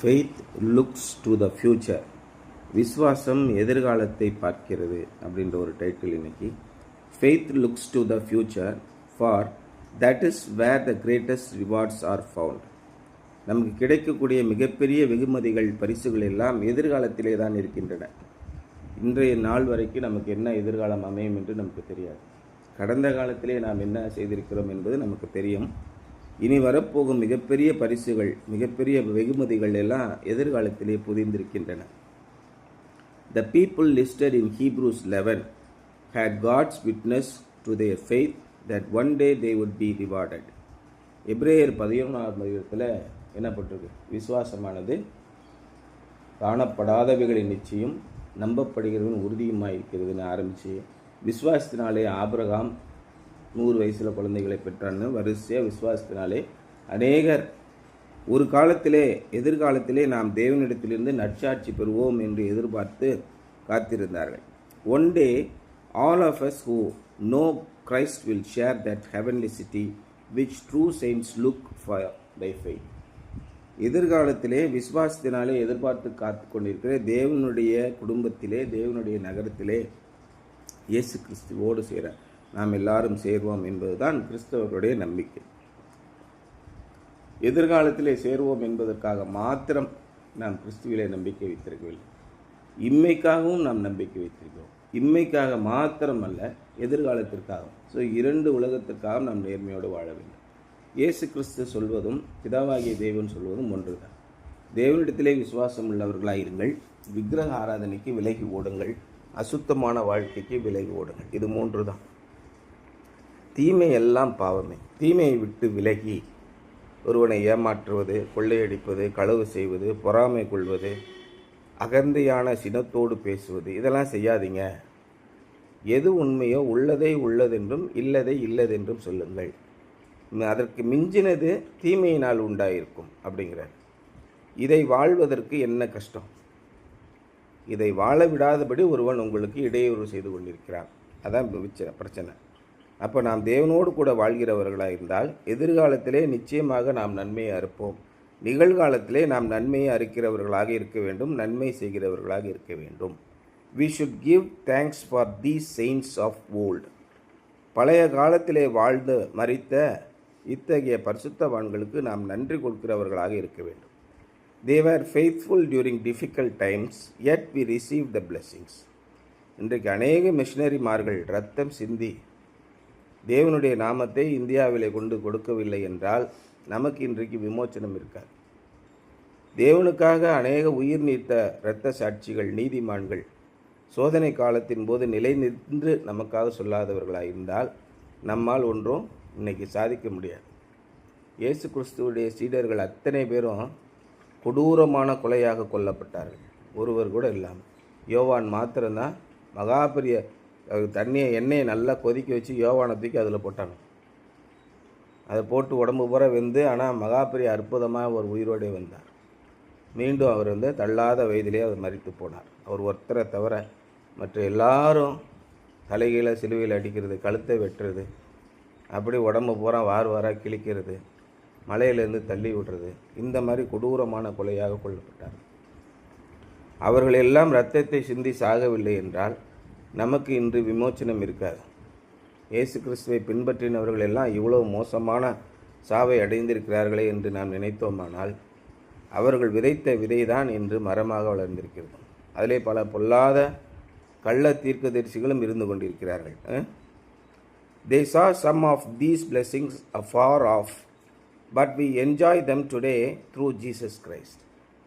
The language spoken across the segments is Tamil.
Faith looks to the future. விஸ்வாசம் எதிர்காலத்தை பார்க்கிறது அப்படின்ற ஒரு டைட்டில் இன்னைக்கு. Faith looks to the future for that is where the greatest rewards are found. நமக்கு கிடைக்கக்கூடிய மிகப்பெரிய வெகுமதிகள், பரிசுகள் எல்லாம் எதிர்காலத்திலே தான் இருக்கின்றன. இன்றைய நாள் வரைக்கும் நமக்கு என்ன எதிர்காலம் அமையும் என்று நமக்கு தெரியாது. கடந்த காலத்திலே நாம் என்ன செய்திருக்கிறோம் என்பது நமக்கு தெரியும். இனி வரப்போகும் மிகப்பெரிய பரிசுகள், மிகப்பெரிய வெகுமதிகள் எல்லாம் எதிர்காலத்திலே புதிந்திருக்கின்றன. The people listed in Hebrews 11 had God's witness to their faith that one day they would be rewarded. எபிரேயர் 11ஆம் அதிகாரத்தில் என்ன பட்டிருக்கு? விசுவாசமானது காணப்படாதவைகளின் நிச்சயம், நம்பப்படுகிறவன் உறுதியுமாயிருக்கிறதுன்னு ஆரம்பித்து, விசுவாசத்தினாலே ஆபிரகாம் 100 வயசில் குழந்தைகளை பெற்றான்னு வரிசையாக விசுவாசத்தினாலே அநேகர் ஒரு காலத்திலே, எதிர்காலத்திலே நாம் தேவனிடத்திலிருந்து நற்சாட்சி பெறுவோம் என்று எதிர்பார்த்து காத்திருந்தார்கள். One day all of us who know Christ will share that heavenly city which true saints look for by faith. எதிர்காலத்திலே விசுவாசத்தினாலே எதிர்பார்த்து காத்து கொண்டிருக்கிற தேவனுடைய குடும்பத்திலே, தேவனுடைய நகரத்திலே இயேசு கிறிஸ்துவோடு சேர நாம் எல்லாரும் சேர்வோம் என்பதுதான் கிறிஸ்தவர்களுடைய நம்பிக்கை. எதிர்காலத்திலே சேருவோம் என்பதற்காக மாத்திரம் நாம் கிறிஸ்துவிலே நம்பிக்கை வைத்திருக்கவில்லை, இம்மைக்காகவும் நாம் நம்பிக்கை வைத்திருக்கிறோம். இம்மைக்காக மாத்திரம் அல்ல, எதிர்காலத்திற்காகவும். ஸோ 2 உலகத்திற்காக நாம் நேர்மையோடு வாழ வேண்டும். இயேசு கிறிஸ்து சொல்வதும் பிதாவாகிய தேவன் சொல்வதும் ஒன்றுதான். தேவனிடத்திலே விசுவாசம் உள்ளவர்களாயிருங்கள், விக்கிரக ஆராதனைக்கு விலகி ஓடுங்கள், அசுத்தமான வாழ்க்கைக்கு விலகி ஓடுங்கள். இது 3 தான். தீமை எல்லாம் பாவமே. தீமையை விட்டு விலகி ஒருவனை ஏமாற்றுவது, கொள்ளையடிப்பது, களவு செய்வது, பொறாமை கொள்வது, அகந்தையான சினத்தோடு பேசுவது, இதெல்லாம் செய்யாதீங்க. எது உண்மையோ உள்ளதை உள்ளதென்றும் இல்லதை இல்லதென்றும் சொல்லுங்கள். அதற்கு மிஞ்சினது தீமையினால் உண்டாயிருக்கும் அப்படிங்கிறார். இதை வாழ்வதற்கு என்ன கஷ்டம்? இதை வாழ விடாதபடி ஒருவன் உங்களுக்கு இடையூறு செய்து கொண்டிருக்கிறான். அதான் பிரச்சனை. அப்போ நாம் தேவனோடு கூட வாழ்கிறவர்களாக இருந்தால் எதிர்காலத்திலே நிச்சயமாக நாம் நன்மையை அறுப்போம். நிகழ்காலத்திலே நாம் நன்மையை அறுக்கிறவர்களாக இருக்க வேண்டும், நன்மை செய்கிறவர்களாக இருக்க வேண்டும். We should give thanks for these saints of old. பழைய காலத்திலே வாழ்ந்து மரித்த இத்தகைய பரிசுத்தவான்களுக்கு நாம் நன்றி கொடுக்கிறவர்களாக இருக்க வேண்டும். They were faithful during difficult times, yet we received the blessings. இன்றைக்கு அநேக மிஷனரிமார்கள் ரத்தம் சிந்தி தேவனுடைய நாமத்தை இந்தியாவிலே கொண்டு கொடுக்கவில்லை என்றால் நமக்கு இன்றைக்கு விமோச்சனம் இருக்காது. தேவனுக்காக அநேக உயிர் நீத்த இரத்த சாட்சிகள், நீதிமான்கள் சோதனை காலத்தின் போது நிலை நின்று நமக்காக சொல்லாதவர்களாக இருந்தால் நம்மால் ஒன்றும் இன்னைக்கு சாதிக்க முடியாது. இயேசு கிறிஸ்துவுடைய சீடர்கள் அத்தனை பேரும் கொடூரமான கொலையாக கொல்லப்பட்டார்கள், ஒருவர் கூட இல்லாமல். யோவான் மாத்திரம்தான் மகாபெரிய எண்ணெயை நல்லா கொதிக்க வச்சு யோவானை தூக்கி அதில் போட்டாங்க. அதை போட்டு உடம்பு பூரா வெந்து, ஆனால் மகாபெரிய அற்புதமாக ஒரு உயிரோடே வந்தார். மீண்டும் அவர் தள்ளாத வயதிலே அவர் மரித்து போனார். அவர் ஒருத்தரை தவிர மற்ற எல்லாரும் தலைகீழ சிலுவையில் அடிக்கிறது, கழுத்தை வெட்டுறது, அப்படி உடம்பு பூரா வாராக கிழிக்கிறது, மலையிலேருந்து தள்ளி விடுறது, இந்த மாதிரி கொடூரமான கொலையாக கொல்லப்பட்டார். அவர்கள் எல்லாம் இரத்தத்தை சிந்தி சாகவில்லை என்றால் நமக்கு இன்று விமோச்சனம் இருக்காது. இயேசு கிறிஸ்துவை பின்பற்றினவர்கள் எல்லாம் இவ்வளவு மோசமான சாவை அடைந்திருக்கிறார்களே என்று நாம் நினைத்தோமானால் அவர்கள் விதைத்த விதைதான் இன்று மரமாக வளர்ந்திருக்கிறது. அதிலே பல பொல்லாத கள்ள தீர்க்கதரிசிகளும் இருந்து கொண்டிருக்கிறார்கள். They saw some of these blessings afar off, but we enjoy them today through Jesus Christ.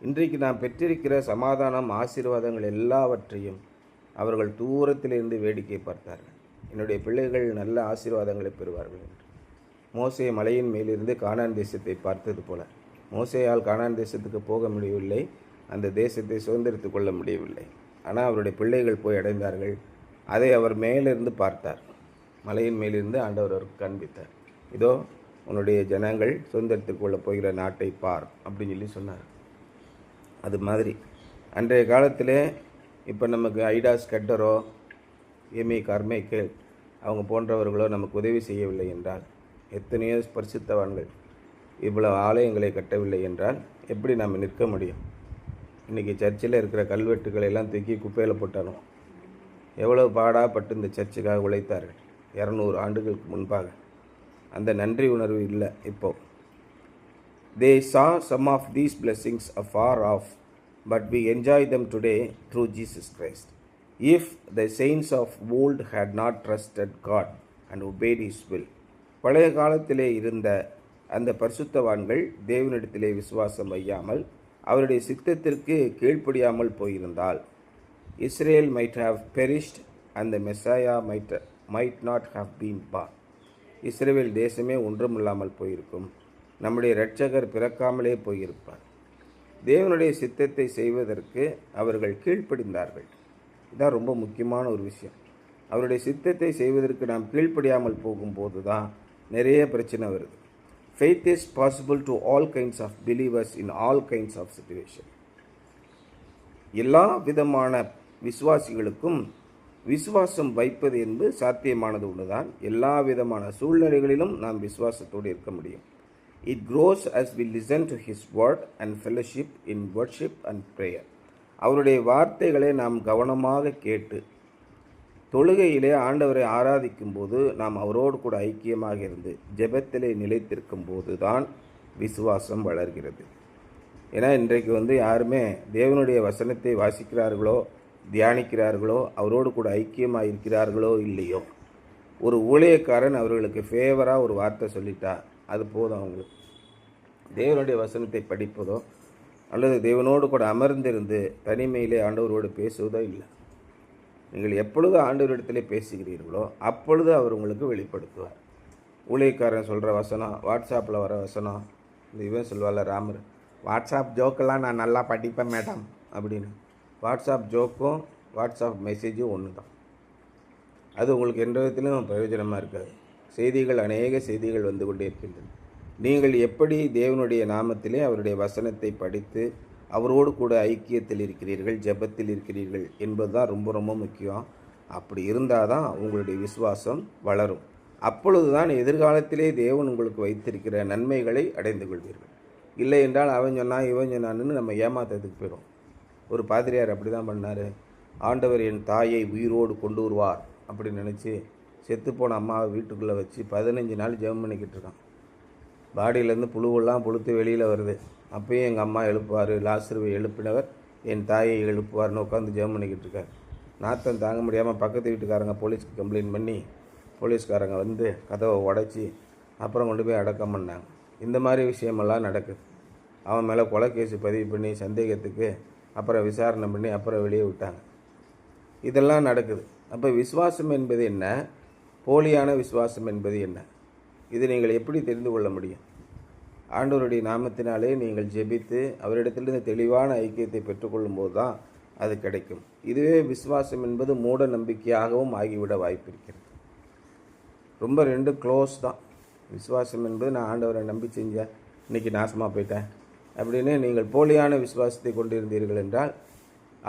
இன்றைக்கு நாம் பெற்றிருக்கிற சமாதானம், ஆசீர்வாதங்கள் எல்லாவற்றையும் அவர்கள் தூரத்திலிருந்து வேடிக்கை பார்த்தார்கள். என்னுடைய பிள்ளைகள் நல்ல ஆசீர்வாதங்களை பெறுவார்கள் என்று. மோசே மலையின் மேலிருந்து கானான் தேசத்தை பார்த்தது போல மோசேயால் கானான் தேசத்துக்கு போக முடியவில்லை, அந்த தேசத்தை சுதந்திரித்து கொள்ள முடியவில்லை. ஆனால் அவருடைய பிள்ளைகள் போய் அடைந்தார்கள். அதை அவர் மேலிருந்து பார்த்தார். மலையின் மேலிருந்து ஆண்டவர் அவருக்கு காண்பித்தார். இதோ உன்னுடைய ஜனங்கள் சுதந்திரித்து கொள்ள போகிற நாட்டை பார் அப்படின்னு சொல்லி சொன்னார். அது மாதிரி அன்றைய காலத்திலே இப்போ நமக்கு ஐடாஸ் கட்டரோ, எமி கார்மைக்கேல் அவங்க போன்றவர்களோ நமக்கு உதவி செய்யவில்லை என்றால் எத்தனையோ பரிசுத்தவான்கள் இவ்வளவு ஆலயங்களை கட்டவில்லை என்றால் எப்படி நாம் நிற்க முடியும்? இன்றைக்கி சர்ச்சில் இருக்கிற கல்வெட்டுக்களை எல்லாம் தூக்கி குப்பையில் போட்டாலும் எவ்வளவு பாடாப்பட்டு இந்த சர்ச்சுக்காக உழைத்தார்கள் 200 ஆண்டுகளுக்கு முன்பாக. அந்த நன்றி உணர்வு இல்லை இப்போது. They saw some of these blessings afar off, but we enjoy them today through Jesus Christ. If the saints of old had not trusted God and obeyed His will, பழைய காலத்திலே இருந்த அந்த பரிசுத்தவான்கள் தேவனிடத்திலே விசுவாசம் வையாமல் அவருடைய சித்தத்திற்கு கீழ்ப்படியாமல் போயிருந்தால், Israel might have perished and the Messiah might not have been born. Israel தேசமே ஒன்றுமில்லாமல் போயிருக்கும், நம்முடைய இரட்சகர் பிறக்காமலே போயிருப்பார். தேவனுடைய சித்தத்தை செய்வதற்கு அவர்கள் கீழ்ப்படிந்தார்கள். இதுதான் ரொம்ப முக்கியமான ஒரு விஷயம். அவருடைய சித்தத்தை செய்வதற்கு நாம் கீழ்ப்படியாமல் போகும்போது தான் நிறைய பிரச்சனை வருது. Faith is possible to all kinds of believers in all kinds of situations. எல்லா விதமான விசுவாசிகளுக்கும் விசுவாசம் வைப்பது என்பது சாத்தியமானது ஒன்றுதான். எல்லா விதமான சூழ்நிலைகளிலும் நாம் விசுவாசத்தோடு இருக்க முடியும். It grows as we listen to His word and fellowship in worship and prayer. அவருடைய வார்த்தைகளை நாம் கவனமாக கேட்டு தொழுகையிலே ஆண்டவரை ஆராதிக்கும் போது நாம் அவரோடு கூட ஐக்கியமாக இருந்து ஜெபத்திலே நிலைத்திருக்கும் போது தான் விசுவாசம் வளர்கிறது. ஏன்னா இன்றைக்கு யாருமே தேவனுடைய வசனத்தை வாசிக்கிறார்களோ தியானிக்கிறார்களோ அவரோடு கூட ஐக்கியமாக இருக்கிறார்களோ இல்லையோ, ஒரு ஊழியக்காரன் அவர்களுக்கு ஃபேவராக ஒரு வார்த்தை சொல்லிட்டா அது போதும். அவங்களுக்கு தேவனுடைய வசனத்தை படிப்பதோ அல்லது தேவனோடு கூட அமர்ந்திருந்து தனிமையிலே ஆண்டவரோடு பேசுவதோ இல்லை. நீங்கள் எப்பொழுது ஆண்டவரிடத்திலே பேசுகிறீர்களோ அப்பொழுது அவர் உங்களுக்கு வெளிப்படுத்துவார். ஊழியக்காரன் சொல்கிற வசனம், வாட்ஸ்அப்பில் வர வசனம், இந்த இவன் சொல்வாள் ராமர், வாட்ஸ்அப் ஜோக்கெல்லாம் நான் நல்லா படிப்பேன் மேடம் அப்படின்னு. வாட்ஸ்அப் ஜோக்கும் வாட்ஸ்அப் மெசேஜும் ஒன்று தான். அது உங்களுக்கு எந்த விதத்திலும் பிரயோஜனமாக இருக்காது. செய்திகள், அநேக செய்திகள் வந்து கொண்டே இருக்கின்றன. நீங்கள் எப்படி தேவனுடைய நாமத்திலே அவருடைய வசனத்தை படித்து அவரோடு கூட ஐக்கியத்தில் இருக்கிறீர்கள், ஜெபத்தில் இருக்கிறீர்கள் என்பது தான் ரொம்ப ரொம்ப முக்கியம். அப்படி இருந்தால் தான் உங்களுடைய விசுவாசம் வளரும். அப்பொழுது தான் எதிர்காலத்திலே தேவன் உங்களுக்கு வைத்திருக்கிற நன்மைகளை அடைந்து கொள்வீர்கள். இல்லை என்றால் அவன் சொன்னான் இவன் சொன்னான்னு நம்ம ஏமாத்ததுக்கு போயிடும். ஒரு பாதிரியார் அப்படி தான் பண்ணார். ஆண்டவர் என் தாயை உயிரோடு கொண்டு வருவார் அப்படின்னு நினச்சி செத்துப்போன அம்மாவை வீட்டுக்குள்ளே வச்சு 15 நாள் ஜெபம் பண்ணிக்கிட்டு இருக்கான். பாடியிலேருந்து புழுவெல்லாம் புழுத்து வெளியில் வருது. அப்பயும் எங்கள் அம்மா எழுப்புவார், லாசருவை எழுப்பினவர் என் தாயை எழுப்புவார்னு உட்காந்து ஜெபம் பண்ணிக்கிட்டு இருக்கார். நாத்தம் தாங்க முடியாமல் பக்கத்து வீட்டுக்காரங்க போலீஸ்க்கு கம்ப்ளைண்ட் பண்ணி போலீஸ்காரங்க வந்து கதவை உடைச்சி அப்புறம் கொண்டு போய் அடக்கம் பண்ணாங்க. இந்த மாதிரி விஷயமெல்லாம் நடக்குது. அவன் மேலே கொலை கேஸு பதிவு பண்ணி சந்தேகத்துக்கு அப்புறம் விசாரணை பண்ணி அப்புறம் வெளியே விட்டாங்க. இதெல்லாம் நடக்குது. அப்போ விசுவாசம் என்பது என்ன, போலியான விசுவாசம் என்பது என்ன, இது நீங்கள் எப்படி தெரிந்து கொள்ள முடியும்? ஆண்டவருடைய நாமத்தினாலே நீங்கள் ஜெபித்து அவரிடத்திலிருந்து தெளிவான ஐக்கியத்தை பெற்றுக்கொள்ளும் போது தான் அது கிடைக்கும். இதுவே விசுவாசம் என்பது மூட நம்பிக்கையாகவும் ஆகிவிட வாய்ப்பு இருக்கிறது. ரொம்ப ரெண்டு க்ளோஸ் தான். விசுவாசம் என்பது நான் ஆண்டவரை நம்பி செஞ்சேன், இன்றைக்கி நாசமாக போயிட்டேன் அப்படின்னு நீங்கள் போலியான விசுவாசத்தை கொண்டிருந்தீர்கள் என்றால்,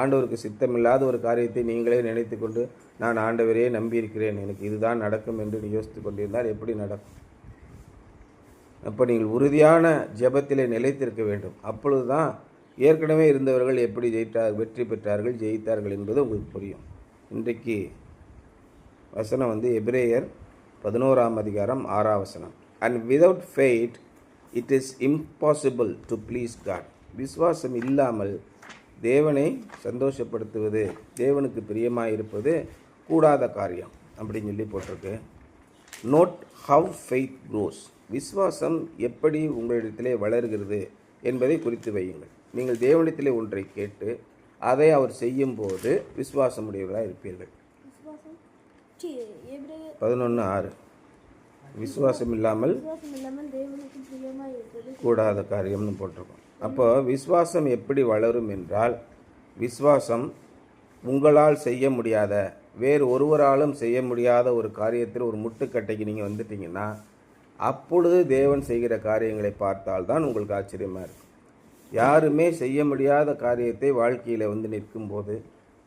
ஆண்டவருக்கு சித்தமில்லாத ஒரு காரியத்தை நீங்களே நினைத்து கொண்டு நான் ஆண்டவரையே நம்பியிருக்கிறேன், எனக்கு இதுதான் நடக்கும் என்று யோசித்து கொண்டிருந்தால் எப்படி நடக்கும்? அப்போ நீங்கள் உறுதியான ஜெபத்திலே நிலைத்திருக்க வேண்டும். அப்பொழுது தான் ஏற்கனவே இருந்தவர்கள் எப்படி வெற்றி பெற்றார்கள், ஜெயித்தார்கள் என்பது உங்களுக்கு புரியும். இன்றைக்கு வசனம் எபிரேயர் 11ஆம் அதிகாரம் 6ஆம் வசனம். And without faith it is impossible to please God. விசுவாசம் இல்லாமல் தேவனை சந்தோஷப்படுத்துவது, தேவனுக்கு பிரியமாக இருப்பது கூடாத காரியம் அப்படின்னு சொல்லி போட்டிருக்கு. Note how faith grows. விசுவாசம் எப்படி உங்களிடத்திலே வளர்கிறது என்பதை குறித்து வையுங்கள். நீங்கள் தேவனிடத்திலே ஒன்றை கேட்டு அதை அவர் செய்யும்போது விசுவாசமுடையவர்களாக இருப்பீர்கள். 11:6. விசுவாசம் இல்லாமல் கூடாத காரியம்னு போட்டிருக்கோம். அப்போ விசுவாசம் எப்படி வளரும் என்றால், விசுவாசம் உங்களால் செய்ய முடியாத, வேறு ஒருவராலும் செய்ய முடியாத ஒரு காரியத்தில் ஒரு முட்டுக்கட்டைக்கு நீங்கள் வந்துட்டீங்கன்னா, அப்பொழுது தேவன் செய்கிற காரியங்களை பார்த்தால்தான் உங்களுக்கு ஆச்சரியமாக இருக்கும். யாருமே செய்ய முடியாத காரியத்தை வாழ்க்கையில் நிற்கும்போது,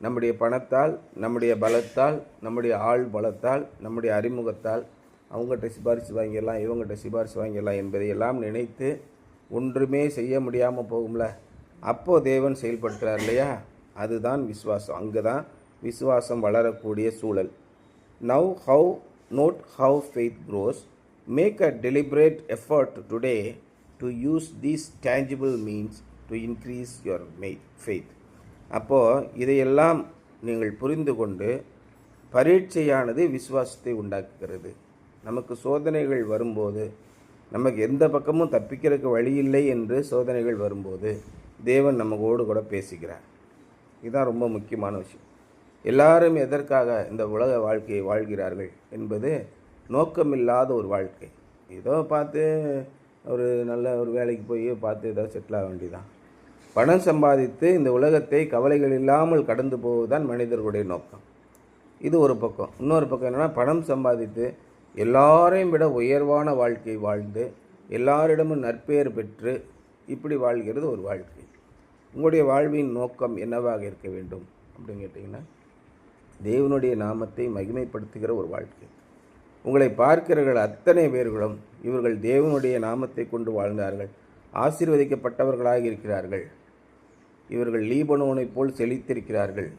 நம்முடைய பணத்தால், நம்முடைய பலத்தால், நம்முடைய ஆள் பலத்தால், நம்முடைய அறிமுகத்தால் அவங்ககிட்ட சிபாரிசு வாங்கிடலாம், இவங்ககிட்ட சிபாரிசு வாங்கிடலாம் என்பதையெல்லாம் நினைத்து ஒன்றுமே செய்ய முடியாமல் போகும்ல, அப்போது தேவன் செயல்படுத்துகிறார் இல்லையா? அதுதான் விசுவாசம். அங்கே தான் விசுவாசம் வளரக்கூடிய சூழல். Note how faith grows. Make a deliberate effort today to use these tangible means to increase your faith. அப்போது இதையெல்லாம் நீங்கள் புரிந்து கொண்டு, பரீட்சையானது விசுவாசத்தை உண்டாக்குகிறது. நமக்கு சோதனைகள் வரும்போது, நமக்கு எந்த பக்கமும் தப்பிக்கிறதுக்கு வழி இல்லை என்று சோதனைகள் வரும்போது தேவன் நமக்கோடு கூட பேசுகிறார். இதுதான் ரொம்ப முக்கியமான விஷயம். எல்லாரும் எதற்காக இந்த உலக வாழ்க்கையை வாழ்கிறார்கள் என்பது நோக்கமில்லாத ஒரு வாழ்க்கை. ஏதோ பார்த்து ஒரு நல்ல ஒரு வேலைக்கு போய் பார்த்து ஏதோ செட்டில் ஆக வேண்டியதான். பணம் சம்பாதித்து இந்த உலகத்தை கவலைகள் இல்லாமல் கடந்து போவதுதான் மனிதர்களுடைய நோக்கம். இது ஒரு பக்கம். இன்னொரு பக்கம் என்னென்னா, பணம் சம்பாதித்து எல்லாரையும் விட உயர்வான வாழ்க்கை வாழ்ந்து எல்லாரிடமும் நற்பெயர் பெற்று இப்படி வாழ்கிறது ஒரு வாழ்க்கை. உங்களுடைய வாழ்வின் நோக்கம் என்னவாக இருக்க வேண்டும் அப்படின்னு கேட்டிங்கன்னா, தேவனுடைய நாமத்தை மகிமைப்படுத்துகிற ஒரு வாழ்க்கை. உங்களை பார்க்கிறவர்கள் அத்தனை பேர்களும் இவர்கள் தேவனுடைய நாமத்தை கொண்டு வாழ்ந்தார்கள், ஆசீர்வதிக்கப்பட்டவர்களாக இருக்கிறார்கள், இவர்கள் லீபனோனைப் போல் செழித்திருக்கிறார்கள்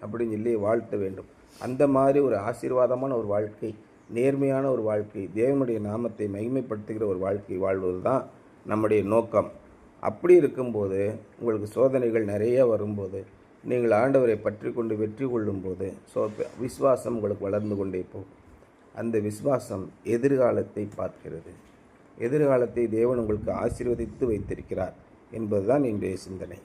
அப்படின்னு சொல்லி வாழ்த்த வேண்டும். அந்த மாதிரி ஒரு ஆசீர்வாதமான ஒரு வாழ்க்கை, நேர்மையான ஒரு வாழ்க்கை, தேவனுடைய நாமத்தை மகிமைப்படுத்துகிற ஒரு வாழ்க்கை வாழ்வது தான் நம்முடைய நோக்கம். அப்படி இருக்கும்போது, உங்களுக்கு சோதனைகள் நிறைய வரும்போது, நீங்கள் ஆண்டவரை பற்றி கொண்டு வெற்றி கொள்ளும்போது விசுவாசம் உங்களுக்கு வளர்ந்து கொண்டே போகும். அந்த விசுவாசம் எதிர்காலத்தை பார்க்கிறது. எதிர்காலத்தை தேவன் உங்களுக்கு ஆசீர்வதித்து வைத்திருக்கிறார் என்பதுதான் இன்றைய சிந்தனை.